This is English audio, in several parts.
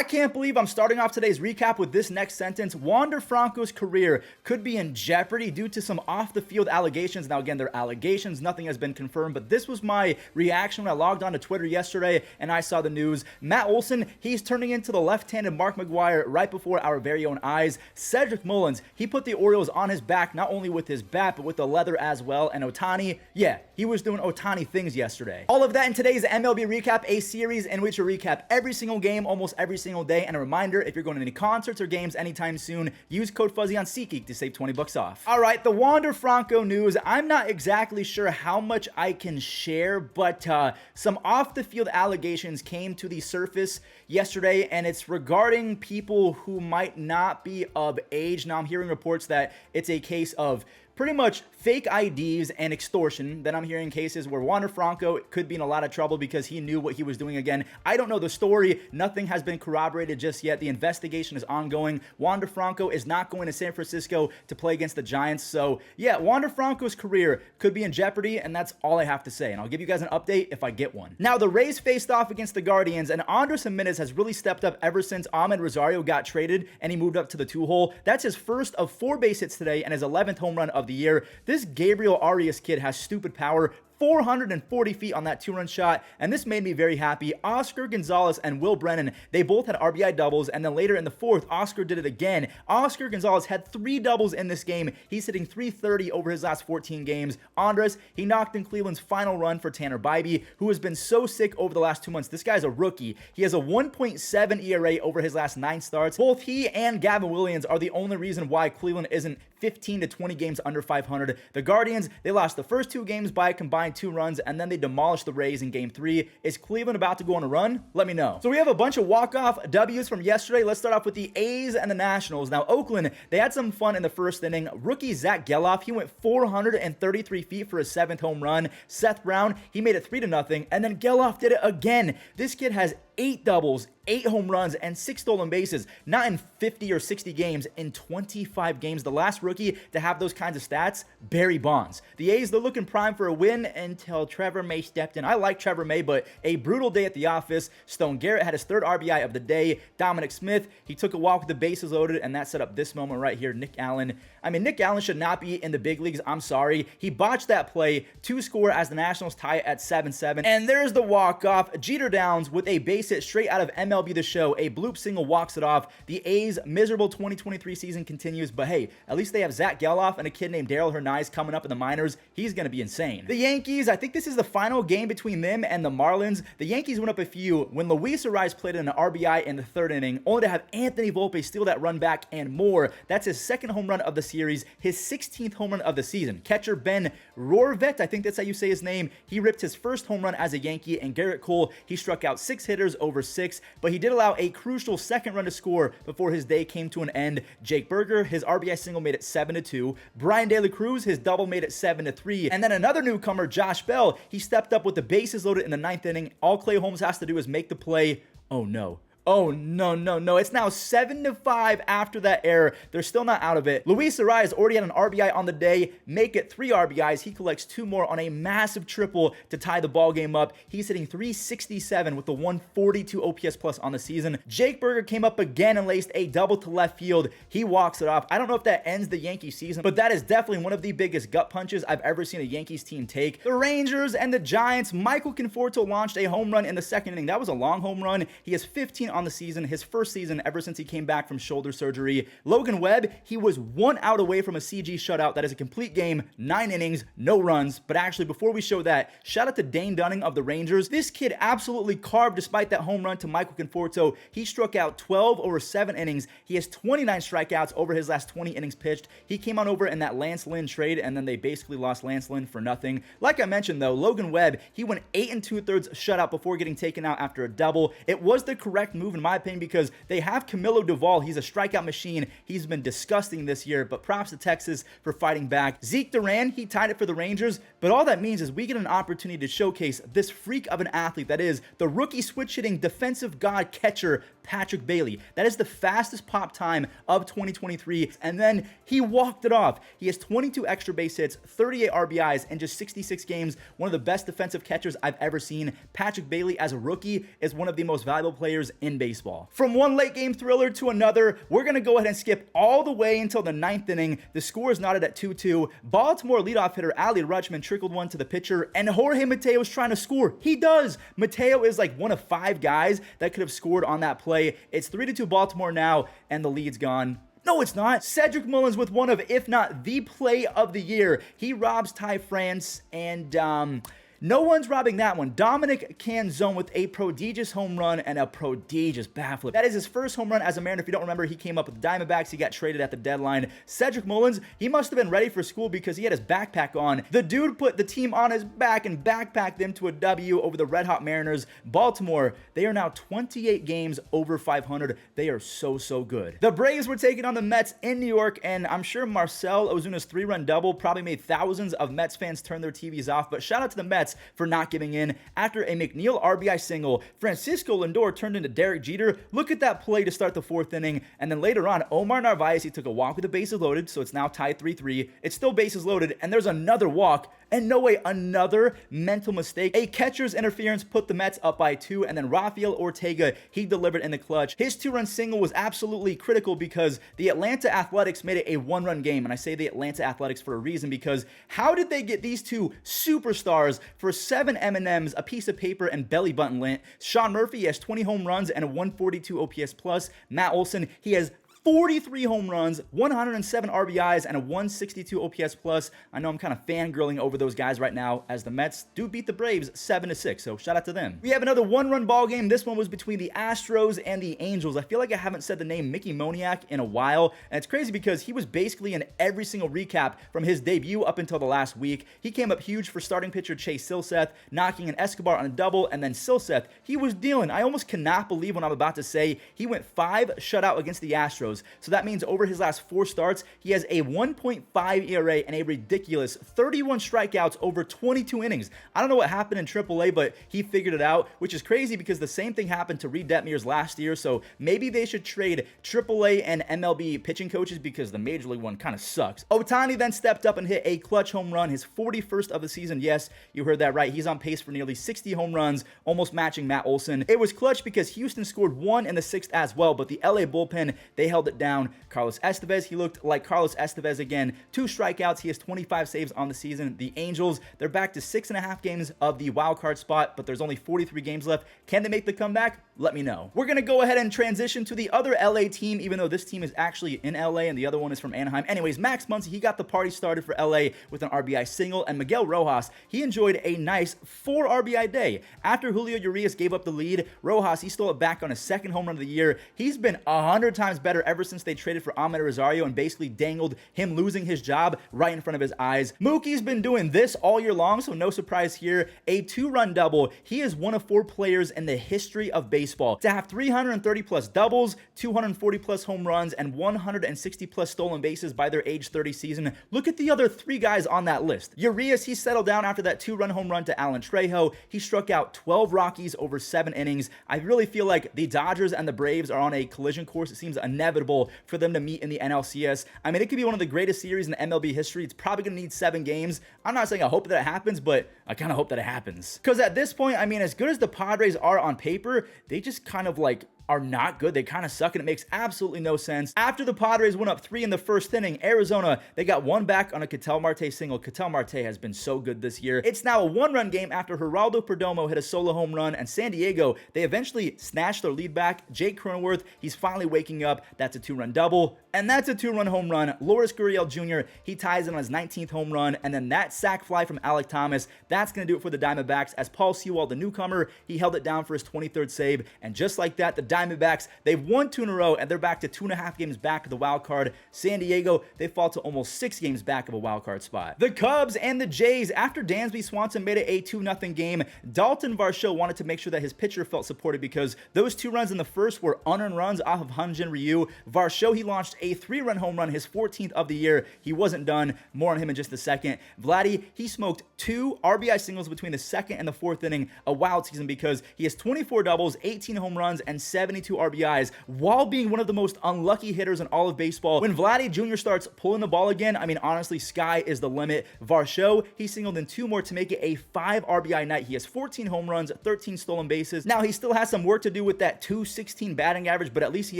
I can't believe I'm starting off today's recap with this next sentence. Wander Franco's career could be in jeopardy due to some off-the-field allegations. Now, again, they're allegations. Nothing has been confirmed, but this was my reaction when I logged on to Twitter yesterday and I saw the news. Matt Olson, he's turning into the left-handed Mark McGwire right before our very own eyes. Cedric Mullins, he put the Orioles on his back, not only with his bat, but with the leather as well. And Ohtani, yeah, he was doing Ohtani things yesterday. All of that in today's MLB Recap, a series in which we recap every single game, almost every single day. And a reminder, if you're going to any concerts or games anytime soon, use code Fuzzy on SeatGeek to save 20 bucks off. All right, the Wander Franco news. I'm not exactly sure how much I can share, but some off-the-field allegations came to the surface yesterday, and it's regarding people who might not be of age. Now, I'm hearing reports that it's a case of pretty much fake IDs and extortion. Then I'm hearing cases where Wander Franco could be in a lot of trouble because he knew what he was doing again. I don't know the story. Nothing has been corroborated just yet. The investigation is ongoing. Wander Franco is not going to San Francisco to play against the Giants. So yeah, Wander Franco's career could be in jeopardy, and that's all I have to say. And I'll give you guys an update if I get one. Now, the Rays faced off against the Guardians, and Andres Gimenez has really stepped up ever since Ahmed Rosario got traded and he moved up to the 2-hole. That's his first of 4 base hits today and his 11th home run of the year. This Gabriel Arias kid has stupid power. 440 feet on that 2-run shot, and this made me very happy. Oscar Gonzalez and Will Brennan, they both had RBI doubles, and then later in the 4th, Oscar did it again. Oscar Gonzalez had 3 doubles in this game. He's hitting .330 over his last 14 games. Andres, he knocked in Cleveland's final run for Tanner Bybee, who has been so sick over the last 2 months. This guy's a rookie. He has a 1.7 ERA over his last 9 starts. Both he and Gavin Williams are the only reason why Cleveland isn't 15 to 20 games under 500. The Guardians, they lost the first 2 games by a combined 2 runs, and then they demolished the Rays in game 3. Is Cleveland about to go on a run? Let me know. So we have a bunch of walk-off W's from yesterday. Let's start off with the A's and the Nationals. Now, Oakland, they had some fun in the first inning. Rookie Zach Geloff, he went 433 feet for his 7th home run. Seth Brown, he made it 3-0, and then Geloff did it again. This kid has 8 doubles, 8 home runs, and 6 stolen bases. Not in 50 or 60 games, in 25 games. The last rookie to have those kinds of stats, Barry Bonds. The A's, they're looking prime for a win until Trevor May stepped in. I like Trevor May, but a brutal day at the office. Stone Garrett had his 3rd RBI of the day. Dominic Smith, he took a walk with the bases loaded, and that set up this moment right here. Nick Allen. I mean, Nick Allen should not be in the big leagues. I'm sorry. He botched that play to score as the Nationals tie it at 7-7. And there's the walk-off. Jeter Downs with a base hit straight out of MLB The Show. A bloop single walks it off. The A's' miserable 2023 season continues, but hey, at least they have Zach Geloff and a kid named Daryl Hernandez coming up in the minors. He's going to be insane. The Yankees, I think this is the final game between them and the Marlins. The Yankees went up a few when Luis Ariz played in an RBI in the 3rd inning, only to have Anthony Volpe steal that run back and more. That's his 2nd home run of the series, his 16th home run of the season. Catcher Ben Rohrvet, I think that's how you say his name, he ripped his 1st home run as a Yankee, and Garrett Cole, he struck out 6 hitters over 6, but he did allow a crucial 2nd run to score before his day came to an end. Jake Berger, his RBI single made it 7-2. Brian De La Cruz, his double made it 7-3. And then another newcomer, Josh Bell, he stepped up with the bases loaded in the 9th inning. All Clay Holmes has to do is make the play. Oh no. Oh, no. It's now 7-5 after that error. They're still not out of it. Luis Ariz already had an RBI on the day, make it 3 RBIs. He collects 2 more on a massive triple to tie the ball game up. He's hitting .367 with the 142 OPS plus on the season. Jake Berger came up again and laced a double to left field. He walks it off. I don't know if that ends the Yankees season, but that is definitely one of the biggest gut punches I've ever seen a Yankees team take. The Rangers and the Giants, Michael Conforto launched a home run in the 2nd inning. That was a long home run. He has 15 on the season, his 1st season ever since he came back from shoulder surgery. Logan Webb, he was 1 out away from a CG shutout. That is a complete game, 9 innings, no runs. But actually, before we show that, shout out to Dane Dunning of the Rangers. This kid absolutely carved despite that home run to Michael Conforto. He struck out 12 over 7 innings. He has 29 strikeouts over his last 20 innings pitched. He came on over in that Lance Lynn trade, and then they basically lost Lance Lynn for nothing. Like I mentioned, though, Logan Webb, he went 8 2/3 shutout before getting taken out after a double. It was the correct move in my opinion because they have Camilo Duvall. He's a strikeout machine. He's been disgusting this year, but props to Texas for fighting back. Zeke Duran, he tied it for the Rangers, but all that means is we get an opportunity to showcase this freak of an athlete that is the rookie switch-hitting defensive god catcher, Patrick Bailey. That is the fastest pop time of 2023, and then he walked it off. He has 22 extra base hits, 38 RBIs in just 66 games, one of the best defensive catchers I've ever seen. Patrick Bailey, as a rookie, is one of the most valuable players in in baseball. From one late game thriller to another, we're going to go ahead and skip all the way until the 9th inning. The score is knotted at 2-2. Baltimore leadoff hitter Ali Rutschman trickled one to the pitcher, and Jorge Mateo is trying to score. He does. Mateo is like one of 5 guys that could have scored on that play. It's 3-2 Baltimore now, and the lead's gone. No, it's not. Cedric Mullins with one of, if not the play of the year. He robs Ty France, and no one's robbing that one. Dominic Canzone with a prodigious home run and a prodigious bat flip. That is his first home run as a Mariner. If you don't remember, he came up with the Diamondbacks. He got traded at the deadline. Cedric Mullins, he must have been ready for school because he had his backpack on. The dude put the team on his back and backpacked them to a W over the Red Hot Mariners. Baltimore, they are now 28 games over 500. They are so good. The Braves were taking on the Mets in New York, and I'm sure Marcell Ozuna's 3-run double probably made thousands of Mets fans turn their TVs off, but shout out to the Mets for not giving in. After a McNeil RBI single, Francisco Lindor turned into Derek Jeter. Look at that play to start the 4th inning. And then later on, Omar Narvaez, he took a walk with the bases loaded, so it's now tied 3-3. It's still bases loaded, and there's another walk. And no way, another mental mistake. A catcher's interference put the Mets up by 2, and then Rafael Ortega, he delivered in the clutch. His 2-run single was absolutely critical because the Atlanta Athletics made it a 1-run game. And I say the Atlanta Athletics for a reason, because how did they get these two superstars for 7 M&Ms, a piece of paper, and belly button lint? Sean Murphy, he has 20 home runs and a 142 OPS plus. Matt Olson, he has 43 home runs, 107 RBIs, and a 162 OPS plus. I know I'm kind of fangirling over those guys right now as the Mets do beat the Braves 7-6, so shout out to them. We have another 1-run ball game. This one was between the Astros and the Angels. I feel like I haven't said the name Mickey Moniak in a while, and it's crazy because he was basically in every single recap from his debut up until the last week. He came up huge for starting pitcher Chase Silseth, knocking an Escobar on a double, and then Silseth, he was dealing. I almost cannot believe what I'm about to say. He went 5 shutout against the Astros. So that means over his last 4 starts, he has a 1.5 ERA and a ridiculous 31 strikeouts over 22 innings. I don't know what happened in AAA, but he figured it out, which is crazy because the same thing happened to Reed Detmers last year. So maybe they should trade AAA and MLB pitching coaches because the Major League one kind of sucks. Ohtani then stepped up and hit a clutch home run, his 41st of the season. Yes, you heard that right. He's on pace for nearly 60 home runs, almost matching Matt Olson. It was clutch because Houston scored 1 in the 6th as well, but the LA bullpen, they held it down. Carlos Estevez, he looked like Carlos Estevez again. 2 strikeouts. He has 25 saves on the season. The Angels, they're back to 6.5 games of the wild card spot, but there's only 43 games left. Can they make the comeback? Let me know. We're going to go ahead and transition to the other LA team, even though this team is actually in LA and the other one is from Anaheim. Anyways, Max Muncy, he got the party started for LA with an RBI single, and Miguel Rojas, he enjoyed a nice 4 RBI day. After Julio Urias gave up the lead, Rojas, he stole it back on his 2nd home run of the year. He's been 100 times better ever since they traded for Ahmed Rosario and basically dangled him losing his job right in front of his eyes. Mookie's been doing this all year long, so no surprise here. A 2-run double. He is one of 4 players in the history of baseball to have 330 plus doubles, 240 plus home runs, and 160 plus stolen bases by their age 30 season. Look at the other 3 guys on that list. Urias, he settled down after that 2-run home run to Alan Trejo. He struck out 12 Rockies over 7 innings. I really feel like the Dodgers and the Braves are on a collision course. It seems inevitable for them to meet in the NLCS. I mean, it could be one of the greatest series in MLB history. It's probably going to need 7 games. I'm not saying I hope that it happens, but I kind of hope that it happens. Because at this point, I mean, as good as the Padres are on paper, they just kind of like are not good. They kind of suck, and it makes absolutely no sense. After the Padres went up 3 in the 1st inning, Arizona, they got 1 back on a Ketel Marte single. Ketel Marte has been so good this year. It's now a 1-run game after Geraldo Perdomo hit a solo home run, and San Diego, they eventually snatched their lead back. Jake Cronenworth, he's finally waking up. That's a 2-run double, and that's a 2-run home run. Lourdes Gurriel Jr., he ties in on his 19th home run, and then that sac fly from Alek Thomas, that's going to do it for the Diamondbacks, as Paul Sewald, the newcomer, he held it down for his 23rd save, and just like that, the Diamondbacks, they've won 2 in a row, and they're back to 2.5 games back of the wild card. San Diego, they fall to almost 6 games back of a wild card spot. The Cubs and the Jays, after Dansby Swanson made it a 2-0 game, Dalton Varsho wanted to make sure that his pitcher felt supported because those 2 runs in the first were unearned runs off of Hyun-Jin Ryu. Varsho, he launched a 3-run home run, his 14th of the year. He wasn't done. More on him in just a second. Vladdy, he smoked 2 RBI singles between the 2nd and the 4th inning. A wild season because he has 24 doubles, 18 home runs, and 72 RBIs while being one of the most unlucky hitters in all of baseball. When Vladdy Jr. starts pulling the ball again, I mean, honestly, sky is the limit. Varsho, he singled in 2 more to make it a 5 RBI night. He has 14 home runs, 13 stolen bases. Now, he still has some work to do with that .216 batting average, but at least he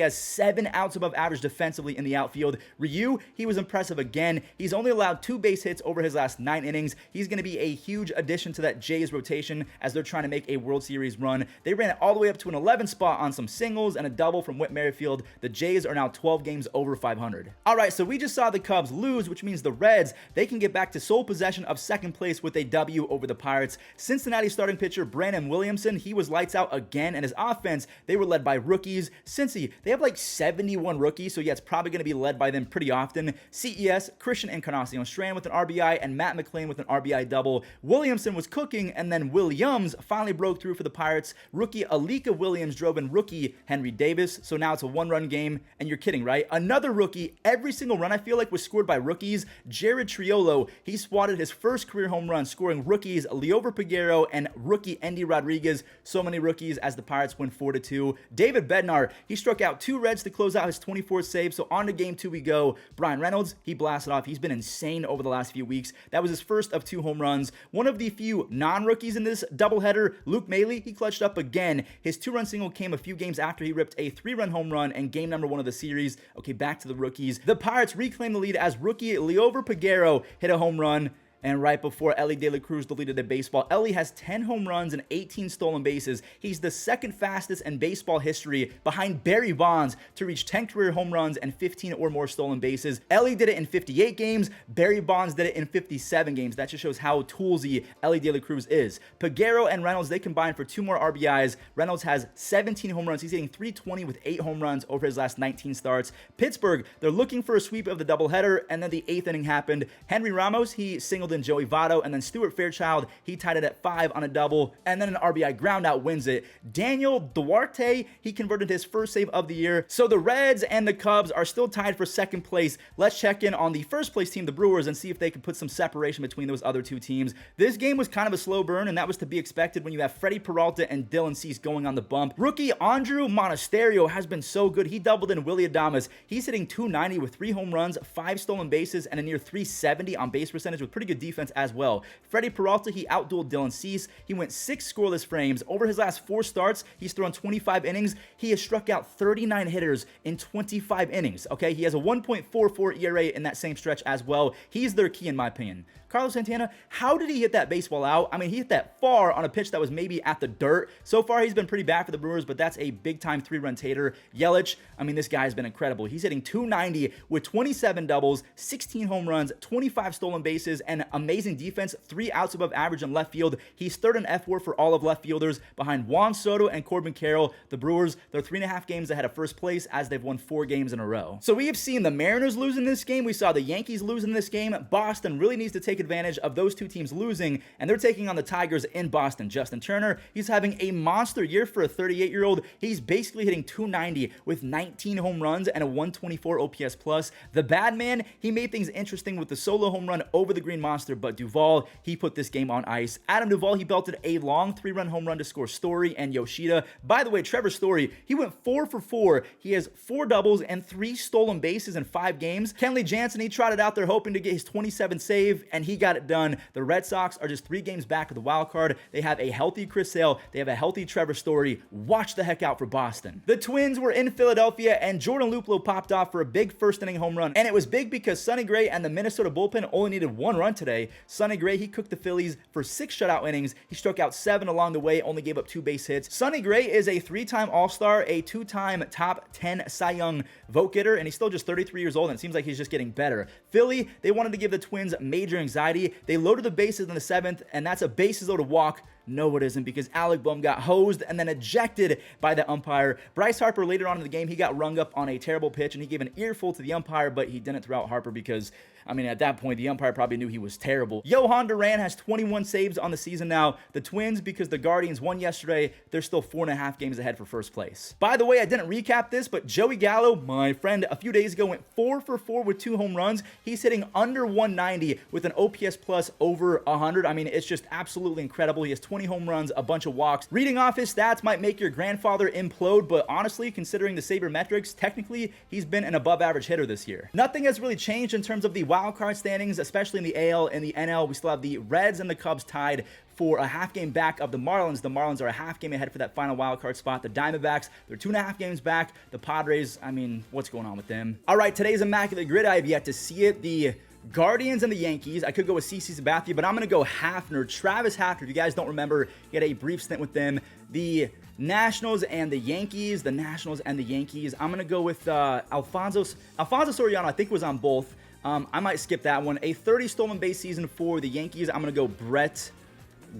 has 7 outs above average defensively in the outfield. Ryu, he was impressive again. He's only allowed 2 base hits over his last 9 innings. He's going to be a huge addition to that Jays rotation as they're trying to make a World Series run. They ran it all the way up to an 11 spot on some singles and a double from Whit Merrifield. The Jays are now 12 games over 500. All right, so we just saw the Cubs lose, which means the Reds, they can get back to sole possession of second place with a W over the Pirates. Cincinnati starting pitcher Brandon Williamson, he was lights out again, and his offense, they were led by rookies. Cincy, they have like 71 rookies, so yeah, it's probably going to be led by them pretty often. CES, Christian Encarnacion Strand with an RBI, and Matt McClain with an RBI double. Williamson was cooking, and then Williams finally broke through for the Pirates. Rookie Alika Williams drove in rookie Henry Davis, so now it's a 1-run game, and you're kidding, right? Another rookie, every single run I feel like was scored by rookies. Jared Triolo, he swatted his first career home run, scoring rookies Leover Peguero and rookie Endy Rodriguez. So many rookies as the Pirates win 4-2. David Bednar, he struck out 2 Reds to close out his 24th save, so on to game 2 we go. Brian Reynolds, he blasted off. He's been insane over the last few weeks. That was his first of 2 home runs. One of the few non-rookies in this doubleheader, Luke Maley, he clutched up again. His 2-run single came a few games after he ripped a 3-run home run in game number 1 of the series. Okay, back to the rookies. The Pirates reclaimed the lead as rookie Leover Peguero hit a home run. And right before Elly De La Cruz deleted the baseball, Elly has 10 home runs and 18 stolen bases. He's the second fastest in baseball history behind Barry Bonds to reach 10 career home runs and 15 or more stolen bases. Elly did it in 58 games. Barry Bonds did it in 57 games. That just shows how toolsy Elly De La Cruz is. Peguero and Reynolds, they combined for 2 more RBIs. Reynolds has 17 home runs. He's hitting .320 with 8 home runs over his last 19 starts. Pittsburgh, they're looking for a sweep of the doubleheader, and then the 8th inning happened. Henry Ramos, he singled in Joey Votto, and then Stuart Fairchild, he tied it at 5 on a double, and then an RBI ground out wins it. Daniel Duarte, he converted his first save of the year. So the Reds and the Cubs are still tied for second place. Let's check in on the first place team, the Brewers, and see if they can put some separation between those other 2 teams. This game was kind of a slow burn, and that was to be expected when you have Freddie Peralta and Dylan Cease going on the bump. Rookie Andrew Monasterio has been so good. He doubled in Willy Adames. He's hitting .290 with 3 home runs, 5 stolen bases, and a near .370 on base percentage with pretty good defense as well. Freddie Peralta, he outdueled Dylan Cease. He went 6 scoreless frames. Over his last 4 starts, he's thrown 25 innings. He has struck out 39 hitters in 25 innings, okay? He has a 1.44 ERA in that same stretch as well. He's their key in my opinion. Carlos Santana, how did he hit that baseball out? I mean, he hit that far on a pitch that was maybe at the dirt. So far, he's been pretty bad for the Brewers, but that's a big-time 3-run tater. Yelich, I mean, this guy's been incredible. He's hitting .290 with 27 doubles, 16 home runs, 25 stolen bases, and amazing defense, 3 outs above average in left field. He's 3rd in F4 for all of left fielders behind Juan Soto and Corbin Carroll. The Brewers, they're 3.5 games ahead of first place as they've won 4 games in a row. So we have seen the Mariners lose in this game. We saw the Yankees lose in this game. Boston really needs to take advantage of those 2 teams losing, and they're taking on the Tigers in Boston. Justin Turner, he's having a monster year for a 38-year-old. He's basically hitting .290 with 19 home runs and a 124 OPS plus. The bad man, he made things interesting with the solo home run over the Green Monster, but Duvall, he put this game on ice. Adam Duvall, he belted a long 3-run home run to score Story and Yoshida. By the way, Trevor Story, he went 4 for 4. He has 4 doubles and 3 stolen bases in 5 games. Kenley Jansen, he trotted out there hoping to get his 27th save, and he got it done. The Red Sox are just 3 games back of the wild card. They have a healthy Chris Sale. They have a healthy Trevor Story. Watch the heck out for Boston. The Twins were in Philadelphia, and Jordan Luplow popped off for a big first inning home run. And it was big because Sonny Gray and the Minnesota bullpen only needed 1 run today. Sonny Gray, he cooked the Phillies for 6 shutout innings. He struck out 7 along the way, only gave up 2 base hits. Sonny Gray is a 3-time All-Star, a 2-time top 10 Cy Young vote getter, and he's still just 33 years old, and it seems like he's just getting better. Philly, they wanted to give the Twins major anxiety. They loaded the bases in the 7th, and that's a bases loaded walk No, it isn't, because Alec Bohm got hosed and then ejected by the umpire. Bryce Harper, later on in the game, he got rung up on a terrible pitch, and he gave an earful to the umpire, but he didn't throw out Harper because, I mean, at that point, the umpire probably knew he was terrible. Johan Duran has 21 saves on the season now. The Twins, because the Guardians won yesterday, they're still 4.5 games ahead for first place. By the way, I didn't recap this, but Joey Gallo, my friend, a few days ago went 4 for 4 with 2 home runs. He's hitting under 190 with an OPS plus over 100. I mean, it's just absolutely incredible. He has 20 home runs, a bunch of walks. Reading off his stats might make your grandfather implode, but honestly, considering the sabermetrics, technically, he's been an above-average hitter this year. Nothing has really changed in terms of the wild card standings, especially in the AL and the NL. We still have the Reds and the Cubs tied for a half game back of the Marlins. The Marlins are a half game ahead for that final wild card spot. The Diamondbacks, they're 2.5 games back. The Padres, I mean, what's going on with them? All right, today's Immaculate Grid. I have yet to see it. The Guardians and the Yankees. I could go with CC Sabathia, but I'm going to go Hafner. Travis Hafner, if you guys don't remember, he had a brief stint with them. The Nationals and the Yankees. The Nationals and the Yankees. I'm going to go with Alfonso Soriano. I think was on both. I might skip that one. A 30 stolen base season for the Yankees. I'm going to go Brett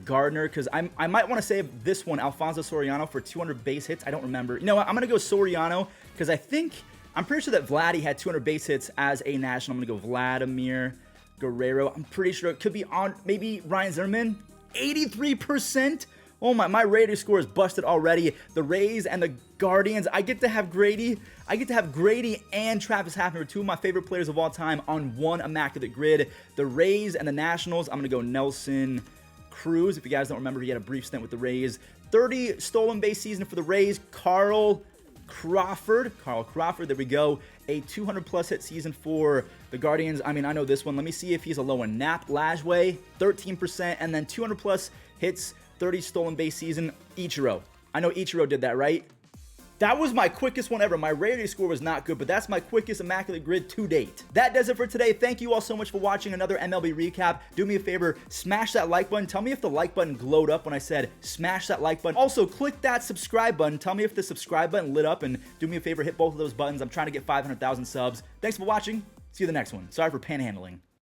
Gardner, because I might want to save this one, Alfonso Soriano, for 200 base hits. I don't remember. You know what? I'm going to go Soriano, because I'm pretty sure that Vladdy had 200 base hits as a National. I'm going to go Vladimir Guerrero. I'm pretty sure it could be on maybe Ryan Zimmerman. 83%. Oh my Raiders score is busted already. The Rays and the Guardians. I get to have Grady and Travis Hafner, 2 of my favorite players of all time, on one Immaculate Grid. The Rays and the Nationals. I'm going to go Nelson Cruz. If you guys don't remember, he had a brief stint with the Rays. 30 stolen base season for the Rays. Carl Crawford, there we go. A 200 plus hit season for the Guardians. I mean, I know this one. Let me see if he's a low one. Nap Lajway, 13%, and then 200 plus hits, 30 stolen base season. Ichiro. I know Ichiro did that, right? That was my quickest one ever. My rarity score was not good, but that's my quickest Immaculate Grid to date. That does it for today. Thank you all so much for watching another MLB recap. Do me a favor, smash that like button. Tell me if the like button glowed up when I said smash that like button. Also, click that subscribe button. Tell me if the subscribe button lit up, and do me a favor, hit both of those buttons. I'm trying to get 500,000 subs. Thanks for watching. See you the next one. Sorry for panhandling.